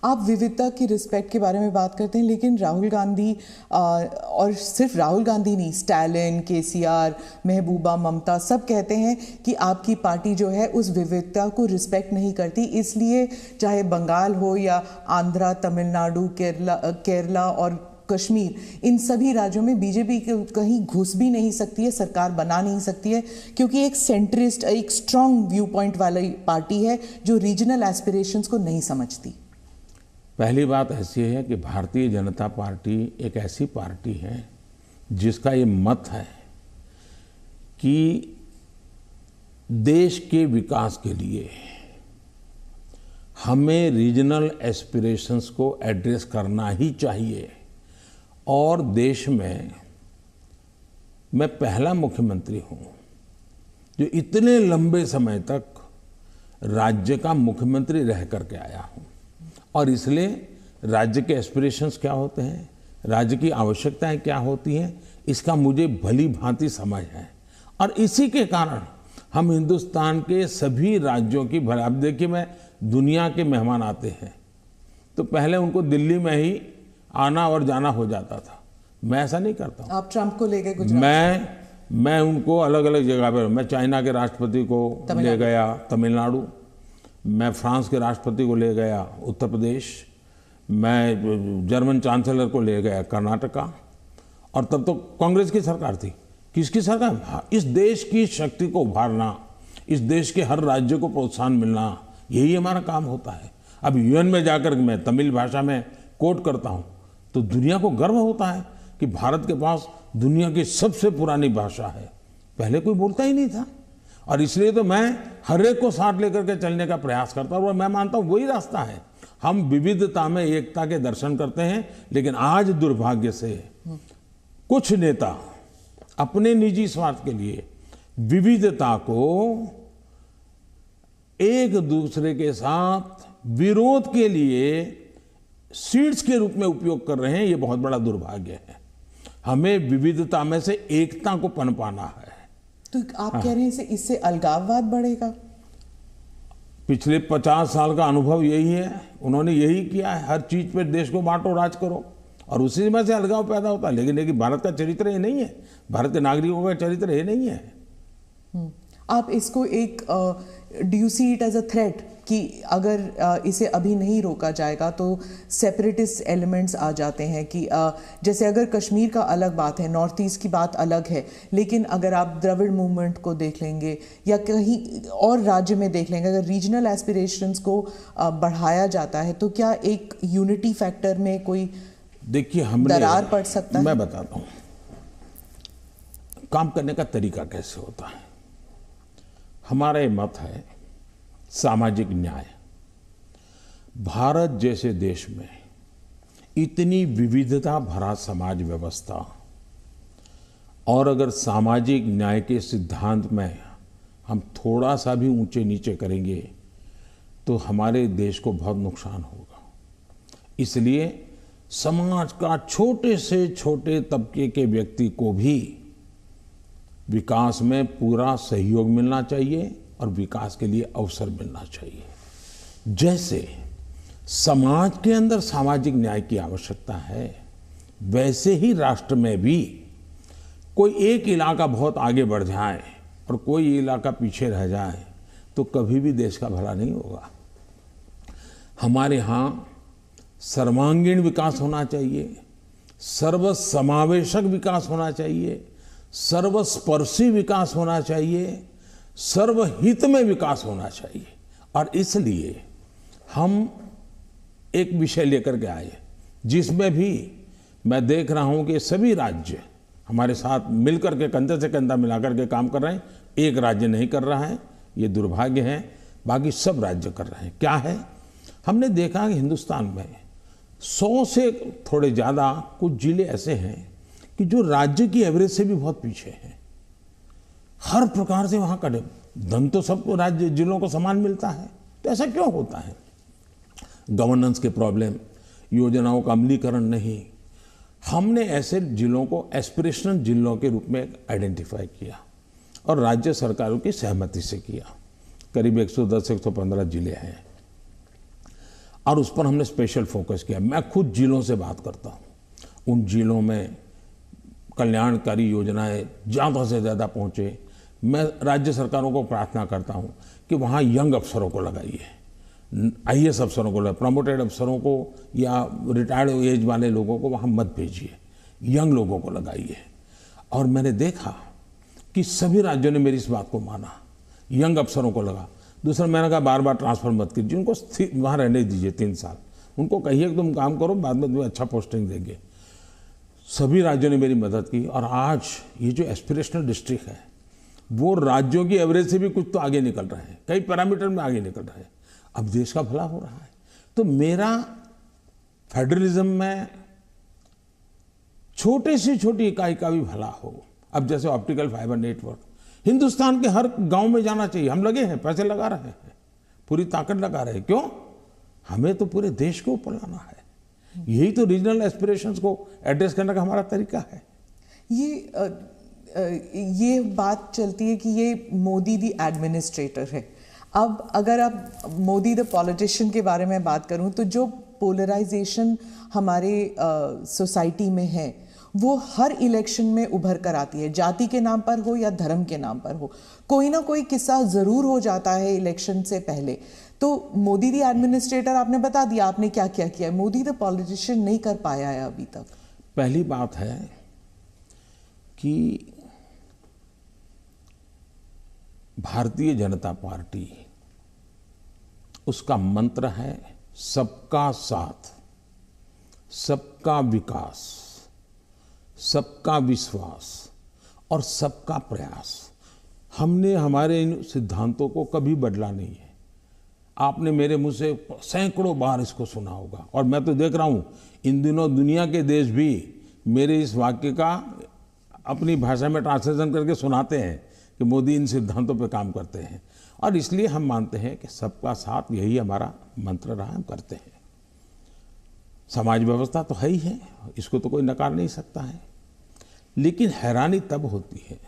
आप विविधता की रिस्पेक्ट के बारे में बात करते हैं, लेकिन राहुल गांधी और सिर्फ राहुल गांधी नहीं, स्टालिन, केसीआर, महबूबा, ममता सब कहते हैं कि आपकी पार्टी जो है उस विविधता को रिस्पेक्ट नहीं करती, इसलिए चाहे बंगाल हो या आंध्रा, तमिलनाडु, केरला और कश्मीर, इन सभी राज्यों में बीजेपी कहीं घुस भी नहीं सकती है, सरकार बना नहीं सकती है, क्योंकि एक सेंट्रिस्ट, एक स्ट्रांग व्यू पॉइंट वाली पार्टी है जो रीजनल एस्पिरेशंस को नहीं समझती। पहली बात ऐसी है कि भारतीय जनता पार्टी एक ऐसी पार्टी है जिसका ये मत है कि देश के विकास के लिए हमें रीजनल एस्पिरेशंस को एड्रेस करना ही चाहिए। और देश में मैं पहला मुख्यमंत्री हूं जो इतने लंबे समय तक राज्य का मुख्यमंत्री रह करके आया हूं, और इसलिए राज्य के एस्पिरेशंस क्या होते हैं, राज्य की आवश्यकताएं क्या होती हैं, इसका मुझे भली भांति समझ है। और इसी के कारण हम हिंदुस्तान के सभी राज्यों की अब देखिए, मैं दुनिया के मेहमान आते हैं तो पहले उनको दिल्ली में ही आना और जाना हो जाता था, मैं ऐसा नहीं करता। आप ट्रंप को ले गए गुजरात? मैं उनको अलग अलग जगह पर, मैं चाइना के राष्ट्रपति को ले गया तमिलनाडु, मैं फ्रांस के राष्ट्रपति को ले गया उत्तर प्रदेश, मैं जर्मन चांसलर को ले गया कर्नाटका, और तब तो कांग्रेस की सरकार थी। किसकी सरकार? इस देश की शक्ति को उभारना, इस देश के हर राज्य को प्रोत्साहन मिलना, यही हमारा काम होता है। अब यूएन में जाकर मैं तमिल भाषा में कोट करता हूँ तो दुनिया को गर्व होता है कि भारत के पास दुनिया की सबसे पुरानी भाषा है, पहले कोई बोलता ही नहीं था। और इसलिए तो मैं हर एक को साथ लेकर के चलने का प्रयास करता हूँ, और मैं मानता हूँ वही रास्ता है। हम विविधता में एकता के दर्शन करते हैं, लेकिन आज दुर्भाग्य से कुछ नेता अपने निजी स्वार्थ के लिए विविधता को एक दूसरे के साथ विरोध के लिए सीड्स के रूप में उपयोग कर रहे हैं। ये बहुत बड़ा दुर्भाग्य है। हमें विविधता में से एकता को पनपाना है। तो आप कह रहे हैं इससे अलगाववाद बढ़ेगा? पिछले 50 साल का अनुभव यही है, उन्होंने यही किया है, हर चीज पे देश को बांटो, राज करो, और उसी में से अलगाव पैदा होता है। लेकिन भारत का चरित्र ये नहीं है, भारत के नागरिकों का चरित्र ये नहीं है। आप इसको एक do you see it as a threat कि अगर इसे अभी नहीं रोका जाएगा तो सेपरेटिस्ट एलिमेंट्स आ जाते हैं कि जैसे अगर कश्मीर का अलग बात है, नॉर्थ ईस्ट की बात अलग है, लेकिन अगर आप द्रविड़ मूवमेंट को देख लेंगे या कहीं और राज्य में देख लेंगे, अगर रीजनल एस्पिरेशंस को बढ़ाया जाता है तो क्या एक यूनिटी फैक्टर में कोई दरार पड़ सकता है? मैं बताता हूँ काम करने का तरीका कैसे होता है। हमारा ये मत है सामाजिक न्याय। भारत जैसे देश में इतनी विविधता भरा समाज व्यवस्था, और अगर सामाजिक न्याय के सिद्धांत में हम थोड़ा सा भी ऊंचे नीचे करेंगे तो हमारे देश को बहुत नुकसान होगा। इसलिए समाज का छोटे से छोटे तबके के व्यक्ति को भी विकास में पूरा सहयोग मिलना चाहिए और विकास के लिए अवसर मिलना चाहिए। जैसे समाज के अंदर सामाजिक न्याय की आवश्यकता है, वैसे ही राष्ट्र में भी कोई एक इलाका बहुत आगे बढ़ जाए और कोई इलाका पीछे रह जाए तो कभी भी देश का भला नहीं होगा। हमारे यहाँ सर्वांगीण विकास होना चाहिए, सर्वसमावेशक विकास होना चाहिए, सर्वस्पर्शी विकास होना चाहिए, सर्वहित में विकास होना चाहिए। और इसलिए हम एक विषय लेकर के आए जिसमें भी मैं देख रहा हूं कि सभी राज्य हमारे साथ मिलकर के कंधे से कंधा मिलाकर के काम कर रहे हैं। एक राज्य नहीं कर रहा है, ये दुर्भाग्य है, बाकी सब राज्य कर रहे हैं। क्या है, हमने देखा कि हिंदुस्तान में 100 से थोड़े ज़्यादा कुछ जिले ऐसे हैं कि जो राज्य की एवरेज से भी बहुत पीछे हैं। हर प्रकार से वहाँ का धन तो सबको राज्य जिलों को समान मिलता है, तो ऐसा क्यों होता है? गवर्नेंस के प्रॉब्लम, योजनाओं का अमलीकरण नहीं। हमने ऐसे जिलों को एस्पिरेशनल जिलों के रूप में आइडेंटिफाई किया और राज्य सरकारों की सहमति से किया। करीब 110-115 जिले हैं। और उस पर हमने स्पेशल फोकस किया। मैं खुद जिलों से बात करता हूँ, उन जिलों में कल्याणकारी योजनाएं ज़्यादा से ज़्यादा पहुँचे। मैं राज्य सरकारों को प्रार्थना करता हूँ कि वहाँ यंग अफसरों को लगाइए, IAS अफसरों को, प्रमोटेड अफसरों को या रिटायर्ड एज वाले लोगों को वहाँ मत भेजिए, यंग लोगों को लगाइए। और मैंने देखा कि सभी राज्यों ने मेरी इस बात को माना, यंग अफसरों को लगा। दूसरा, मैंने कहा बार बार ट्रांसफर मत कीजिए, उनको वहाँ रहने दीजिए 3 साल, उनको कहिए कि तुम काम करो, बाद में तुम्हें अच्छा पोस्टिंग देंगे। सभी राज्यों ने मेरी मदद की और आज ये जो एस्पिरेशनल डिस्ट्रिक्ट है वो राज्यों की एवरेज से भी कुछ तो आगे निकल रहे हैं, कई पैरामीटर में आगे निकल रहे हैं। अब देश का भला हो रहा है। तो मेरा फेडरलिज्म में छोटे से छोटी इकाई का भी भला हो। अब जैसे ऑप्टिकल फाइबर नेटवर्क हिंदुस्तान के हर गांव में जाना चाहिए। हम लगे हैं, पैसे लगा रहे हैं, पूरी ताकत लगा रहे हैं। क्यों? हमें तो पूरे देश के ऊपर लाना है। यही तो रीजनल एस्पिरेशंस को एड्रेस करने का हमारा तरीका है। ये बात चलती है कि ये मोदी दी एडमिनिस्ट्रेटर है। अब अगर आप मोदी द पॉलिटिशियन के बारे में बात करूं तो जो पोलराइजेशन हमारे सोसाइटी में है वो हर इलेक्शन में उभर कर आती है, जाति के नाम पर हो या धर्म के नाम पर हो। कोई ना कोई किस्सा जरूर हो जाता है इलेक्शन से पहले। तो मोदी दी एडमिनिस्ट्रेटर आपने बता दिया आपने क्या क्या किया है, मोदी द पॉलिटिशियन नहीं कर पाया है अभी तक। पहली बात है कि भारतीय जनता पार्टी, उसका मंत्र है सबका साथ, सबका विकास, सबका विश्वास और सबका प्रयास। हमने हमारे इन सिद्धांतों को कभी बदला नहीं है। आपने मेरे मुंह से सैकड़ों बार इसको सुना होगा और मैं तो देख रहा हूं इन दिनों दुनिया के देश भी मेरे इस वाक्य का अपनी भाषा में ट्रांसलेशन करके सुनाते हैं कि मोदी इन सिद्धांतों पर काम करते हैं। और इसलिए हम मानते हैं कि सबका साथ, यही हमारा मंत्र रहा, हम करते हैं। समाज व्यवस्था तो है ही है, इसको तो कोई नकार नहीं सकता है। लेकिन हैरानी तब होती है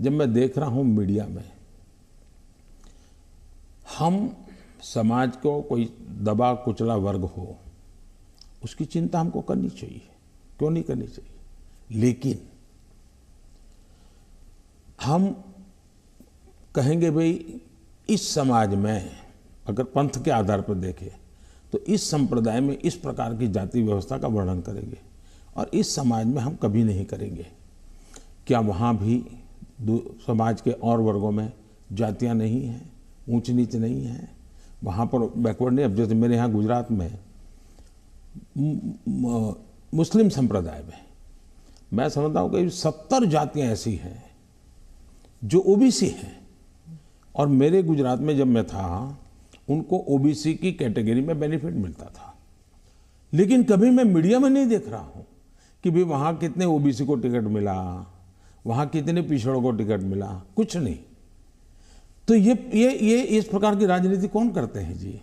जब मैं देख रहा हूं मीडिया में हम समाज को कोई दबा कुचला वर्ग हो उसकी चिंता हमको करनी चाहिए, क्यों नहीं करनी चाहिए। लेकिन हम कहेंगे भाई इस समाज में अगर पंथ के आधार पर देखें तो इस संप्रदाय में इस प्रकार की जाति व्यवस्था का वर्णन करेंगे और इस समाज में हम कभी नहीं करेंगे। क्या वहाँ भी समाज के और वर्गों में जातियाँ नहीं हैं, ऊंच नीच नहीं है, वहाँ पर बैकवर्ड नहीं। अब जैसे मेरे यहाँ गुजरात में मुस्लिम संप्रदाय में मैं समझता हूँ कि 70 जातियाँ ऐसी हैं जो ओबीसी हैं और मेरे गुजरात में जब मैं था उनको ओबीसी की कैटेगरी में बेनिफिट मिलता था। लेकिन कभी मैं मीडिया में नहीं देख रहा हूँ कि भाई वहाँ कितने ओबीसी को टिकट मिला, वहाँ कितने पिछड़ों को टिकट मिला, कुछ नहीं। तो ये इस प्रकार की राजनीति कौन करते हैं जी?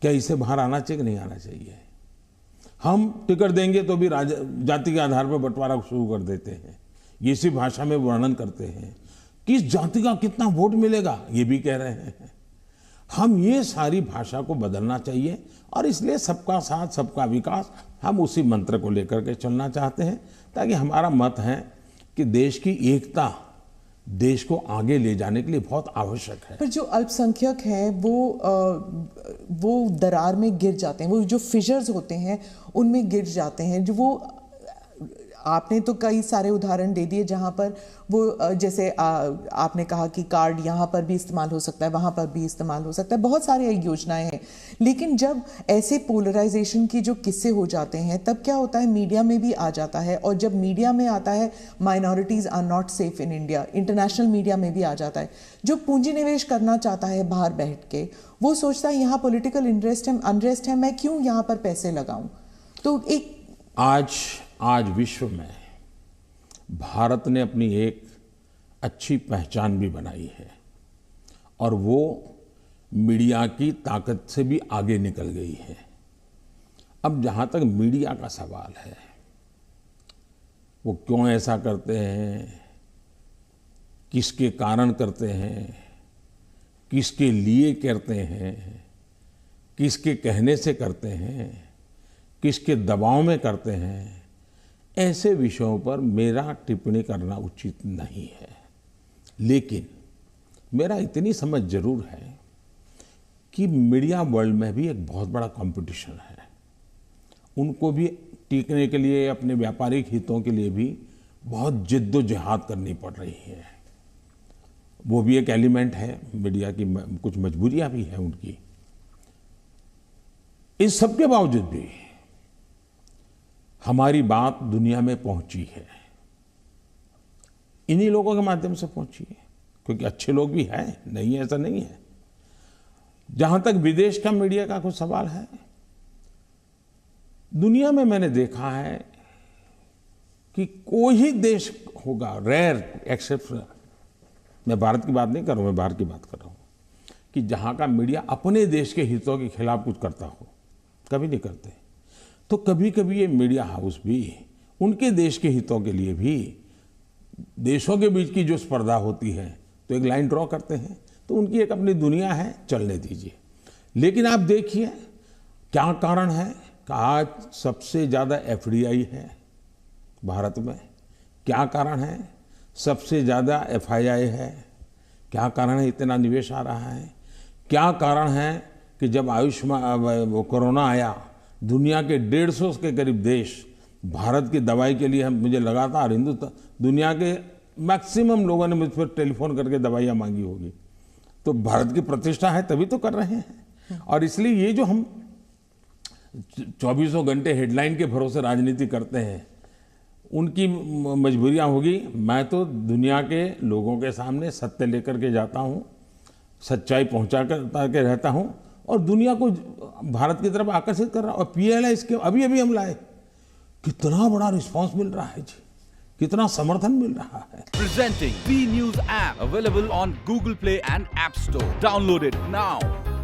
क्या इससे बाहर आना चाहिए कि नहीं आना चाहिए? हम टिकट देंगे तो भी जाति के आधार पर बंटवारा शुरू कर देते हैं, ये इसी भाषा में वर्णन करते हैं। किस जाति का कितना वोट मिलेगा ये भी कह रहे हैं। हम ये सारी भाषा को बदलना चाहिए और इसलिए सबका साथ, सबका विकास, हम उसी मंत्र को लेकर के चलना चाहते हैं ताकि हमारा मत है कि देश की एकता देश को आगे ले जाने के लिए बहुत आवश्यक है। पर जो अल्पसंख्यक हैं वो दरार में गिर जाते हैं, वो जो फिशर्स होते हैं उनमें गिर जाते हैं। जो वो आपने तो कई सारे उदाहरण दे दिए जहाँ पर वो जैसे आपने कहा कि कार्ड यहाँ पर भी इस्तेमाल हो सकता है, वहाँ पर भी इस्तेमाल हो सकता है, बहुत सारी योजनाएं हैं। लेकिन जब ऐसे पोलराइजेशन की जो किस्से हो जाते हैं तब क्या होता है, मीडिया में भी आ जाता है। और जब मीडिया में आता है minorities are not safe in India, international media में भी आ जाता है। जो पूंजी निवेश करना चाहता है बाहर बैठ के, वो सोचता है यहाँ पॉलिटिकल अनरेस्ट है, मैं क्यों यहाँ पर पैसे लगाऊं। तो एक आज विश्व में भारत ने अपनी एक अच्छी पहचान भी बनाई है और वो मीडिया की ताकत से भी आगे निकल गई है। अब जहाँ तक मीडिया का सवाल है, वो क्यों ऐसा करते हैं, किसके कारण करते हैं, किसके लिए करते हैं, किसके कहने से करते हैं, किसके दबाव में करते हैं, ऐसे विषयों पर मेरा टिप्पणी करना उचित नहीं है। लेकिन मेरा इतनी समझ जरूर है कि मीडिया वर्ल्ड में भी एक बहुत बड़ा कंपटीशन है। उनको भी टिकने के लिए, अपने व्यापारिक हितों के लिए भी बहुत जिद्दोजहद करनी पड़ रही है। वो भी एक एलिमेंट है, मीडिया की कुछ मजबूरियां भी हैं उनकी। इस सब के बावजूद भी हमारी बात दुनिया में पहुंची है, इन्हीं लोगों के माध्यम से पहुंची है, क्योंकि अच्छे लोग भी हैं, नहीं है ऐसा नहीं है। जहां तक विदेश का मीडिया का कुछ सवाल है, दुनिया में मैंने देखा है कि कोई ही देश होगा, रेयर एक्सेप्शन, मैं भारत की बात नहीं कर रहा हूं, मैं बाहर की बात कर रहा हूं, कि जहां का मीडिया अपने देश के हितों के खिलाफ कुछ करता हो, कभी नहीं करते। तो कभी कभी ये मीडिया हाउस भी उनके देश के हितों के लिए भी, देशों के बीच की जो स्पर्धा होती है, तो एक लाइन ड्रॉ करते हैं। तो उनकी एक अपनी दुनिया है, चलने दीजिए। लेकिन आप देखिए क्या कारण है कि आज सबसे ज़्यादा एफडीआई है भारत में। क्या कारण है? सबसे ज़्यादा एफआईआई है। क्या कारण है इतना निवेश आ रहा है? क्या कारण है कि जब आयुष्मान कोरोना आया, दुनिया के 150 के करीब देश भारत की दवाई के लिए, मुझे लगातार हिंदुस्तान, दुनिया के मैक्सिमम लोगों ने मुझ पर टेलीफोन करके दवाइयाँ मांगी होगी। तो भारत की प्रतिष्ठा है तभी तो कर रहे हैं। और इसलिए ये जो हम 24 घंटे हेडलाइन के भरोसे राजनीति करते हैं, उनकी मजबूरियां होगी। मैं तो दुनिया के लोगों के सामने सत्य लेकर के जाता हूं, सच्चाई पहुंचा के रहता हूं, और दुनिया को भारत की तरफ आकर्षित कर रहा हूं। और पीएलआई इसके अभी अभी हम लाए, कितना बड़ा रिस्पांस मिल रहा है जी, कितना समर्थन मिल रहा है। Presenting B News app available on Google Play and App Store. Download it now.